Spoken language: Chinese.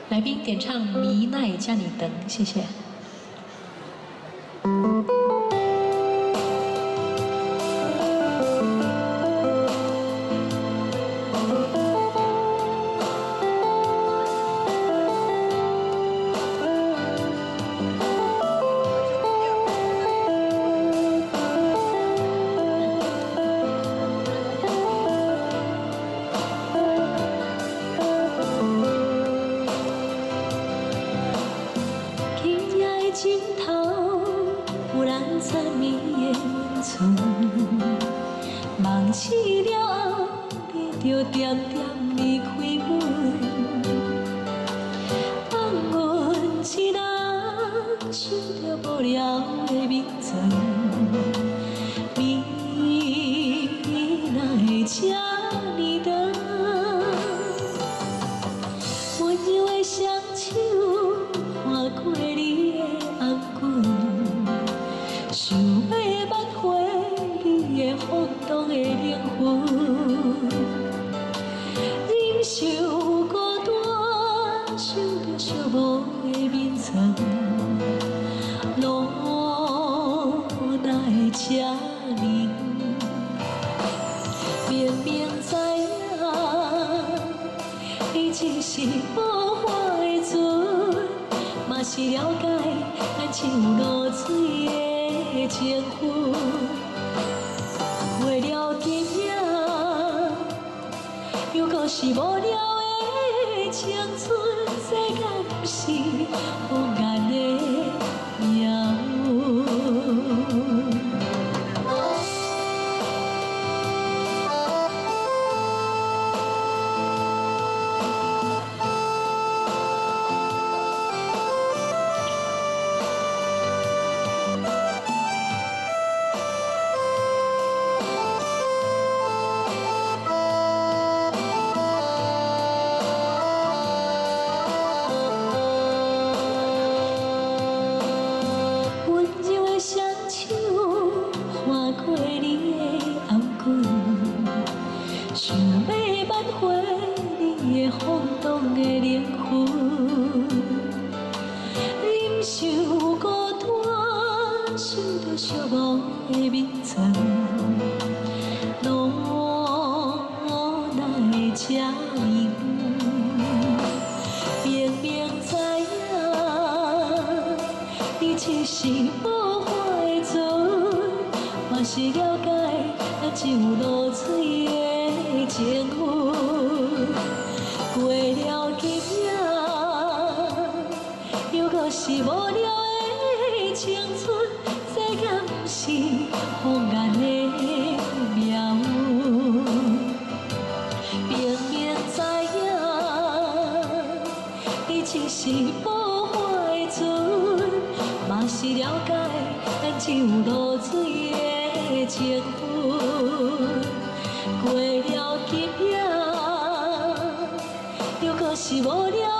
来宾点唱《迷奈加你等》，谢谢。 尽头有人赞美的村，梦醒了后，你就点点离开阮。放阮一人想着无聊的眠床，你哪会这呢长？温柔的双手划过你的。 想要挽回你的风动的灵魂，忍受孤单，想着寂寞的眠床，路哪会这呢？明明知影，你只是无法的船，嘛是了解咱像落水的。 情分，过了今夜，又搁是无聊的青春，世间不是无言的命运。 过你的颔棍，想要挽回你的风动的灵魂，忍受孤单，想着寂寞的眠床，路哪会这呢？明明知影，你只是无法的船。 嘛是了解，咱只有落水的情分。过了今夜，又搁是无聊的青春，世间不是风眼的命运。明明知影，你只是无法的船，嘛是了解，咱只有落水的。 情分过了今夜，又搁是无聊。